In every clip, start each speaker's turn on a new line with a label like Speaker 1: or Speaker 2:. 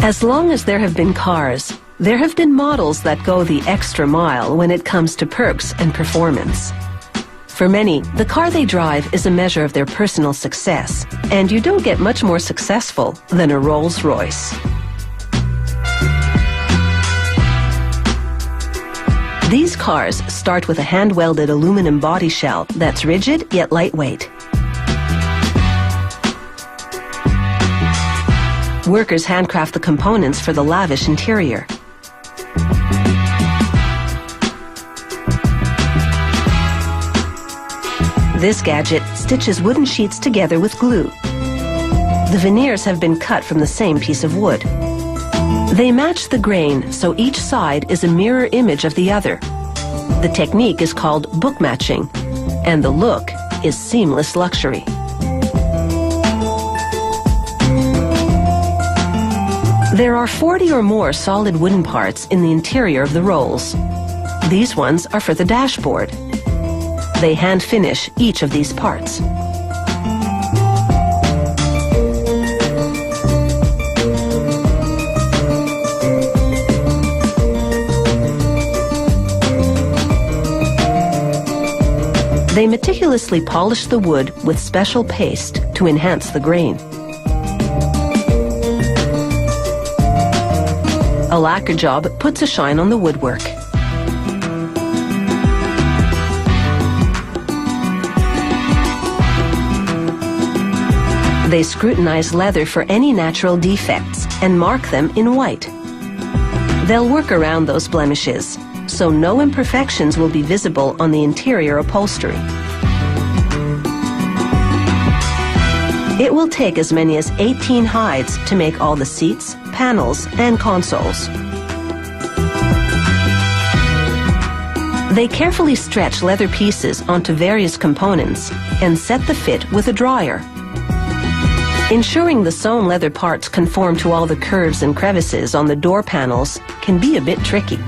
Speaker 1: As long as there have been cars, there have been models that go the extra mile when it comes to perks and performance. For many, the car they drive is a measure of their personal success, and you don't get much more successful than a Rolls-Royce. These cars start with a hand-welded aluminum body shell that's rigid yet lightweight. Workers handcraft the components for the lavish interior. This gadget stitches wooden sheets together with glue. The veneers have been cut from the same piece of wood. They match the grain, so each side is a mirror image of the other. The technique is called book matching, and the look is seamless luxury. There are 40 or more solid wooden parts in the interior of the Rolls. These ones are for the dashboard. They hand finish each of these parts. They meticulously polish the wood with special paste to enhance the grain. A lacquer job puts a shine on the woodwork. They scrutinize leather for any natural defects and mark them in white. They'll work around those blemishes, so no imperfections will be visible on the interior upholstery. It will take as many as 18 hides to make all the seats, panels, and consoles. They carefully stretch leather pieces onto various components and set the fit with a dryer. Ensuring the sewn leather parts conform to all the curves and crevices on the door panels can be a bit tricky.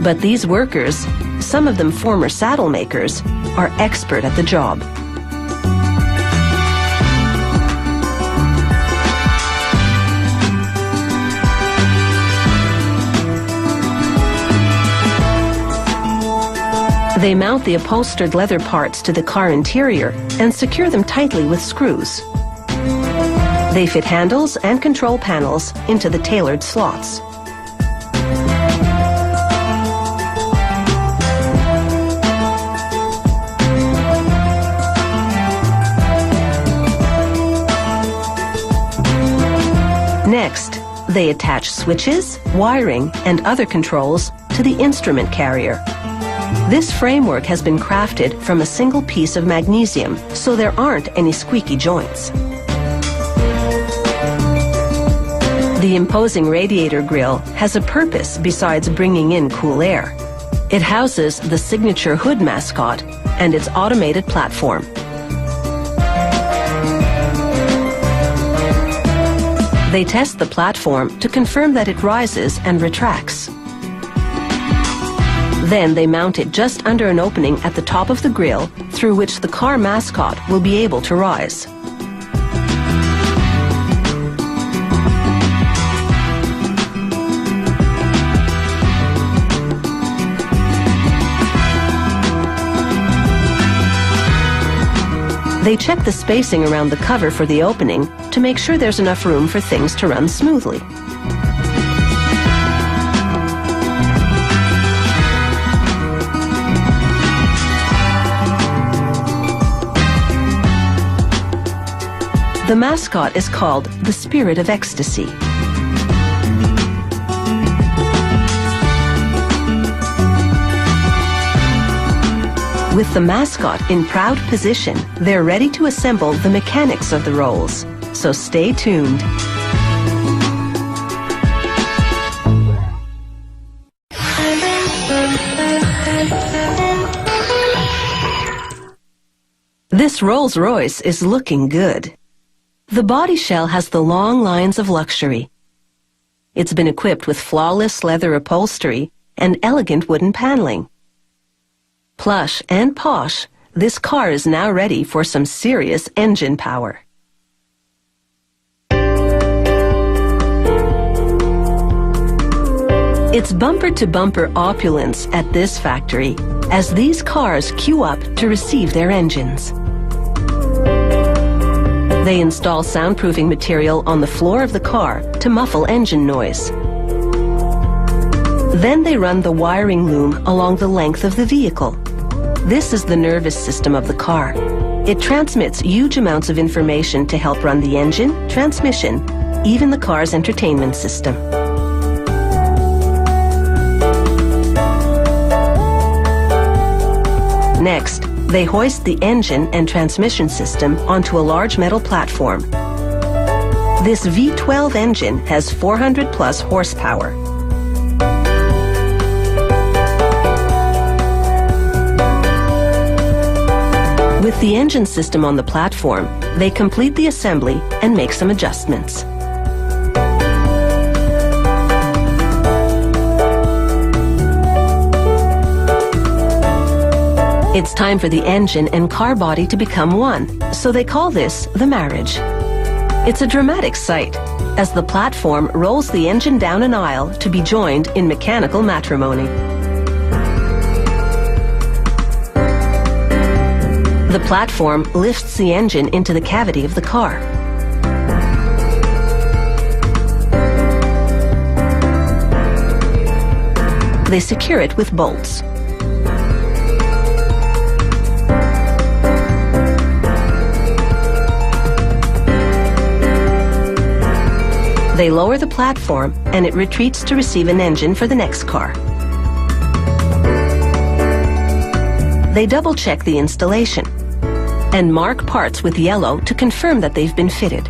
Speaker 1: But these workers, some of them former saddle makers, are expert at the job. They mount the upholstered leather parts to the car interior and secure them tightly with screws. They fit handles and control panels into the tailored slots. Next, they attach switches, wiring, and other controls to the instrument carrier. This framework has been crafted from a single piece of magnesium, so there aren't any squeaky joints. The imposing radiator grille has a purpose besides bringing in cool air. It houses the signature hood mascot and its automated platform. They test the platform to confirm that it rises and retracts. Then they mount it just under an opening at the top of the grille through which the car mascot will be able to rise. They check the spacing around the cover for the opening to make sure there's enough room for things to run smoothly. The mascot is called the Spirit of Ecstasy. With the mascot in proud position, they're ready to assemble the mechanics of the Rolls. So stay tuned. This Rolls-Royce is looking good. The body shell has the long lines of luxury. It's been equipped with flawless leather upholstery and elegant wooden paneling. Plush and posh, this car is now ready for some serious engine power. It's bumper-to-bumper opulence at this factory as these cars queue up to receive their engines. They install soundproofing material on the floor of the car to muffle engine noise. Then they run the wiring loom along the length of the vehicle. This is the nervous system of the car. It transmits huge amounts of information to help run the engine, transmission, even the car's entertainment system. Next, they hoist the engine and transmission system onto a large metal platform. This V12 engine has 400 plus horsepower. With the engine system on the platform, they complete the assembly and make some adjustments. It's time for the engine and car body to become one, so they call this the marriage. It's a dramatic sight, as the platform rolls the engine down an aisle to be joined in mechanical matrimony. The platform lifts the engine into the cavity of the car. They secure it with bolts. They lower the platform and it retreats to receive an engine for the next car. They double-check the installation and mark parts with yellow to confirm that they've been fitted.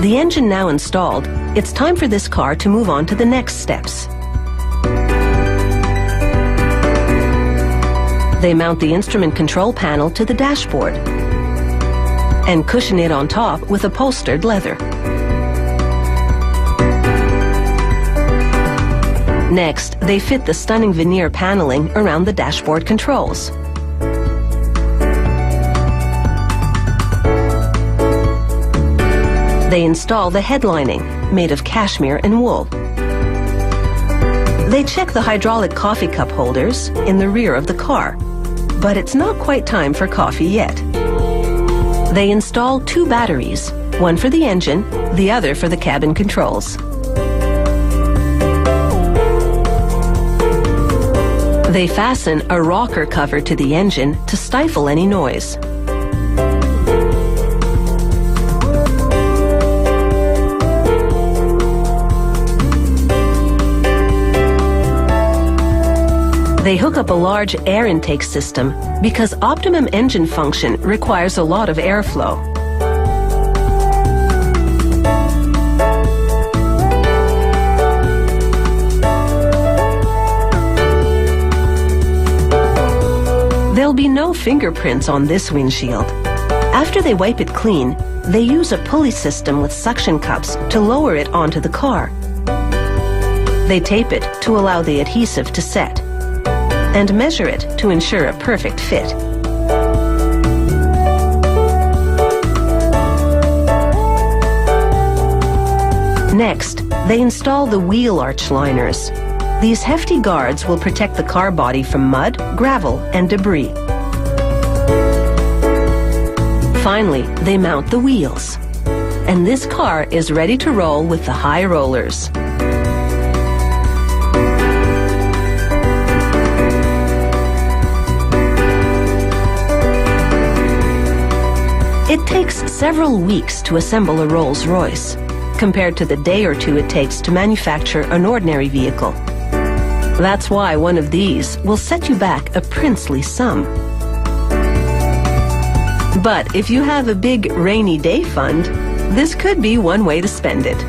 Speaker 1: The engine now installed, it's time for this car to move on to the next steps. They mount the instrument control panel to the dashboard and cushion it on top with upholstered leather. Next, they fit the stunning veneer paneling around the dashboard controls. They install the head lining, made of cashmere and wool. They check the hydraulic coffee cup holders in the rear of the car, but it's not quite time for coffee yet. They install 2 batteries, one for the engine, the other for the cabin controls. They fasten a rocker cover to the engine to stifle any noise. They hook up a large air intake system because optimum engine function requires a lot of airflow. There'll be no fingerprints on this windshield. After they wipe it clean, they use a pulley system with suction cups to lower it onto the car. They tape it to allow the adhesive to set and measure it to ensure a perfect fit. Next, they install the wheel arch liners. These hefty guards will protect the car body from mud, gravel, and debris. Finally, they mount the wheels. And this car is ready to roll with the high rollers. It takes several weeks to assemble a Rolls-Royce, compared to the day or two it takes to manufacture an ordinary vehicle. That's why one of these will set you back a princely sum. But if you have a big rainy day fund, this could be one way to spend it.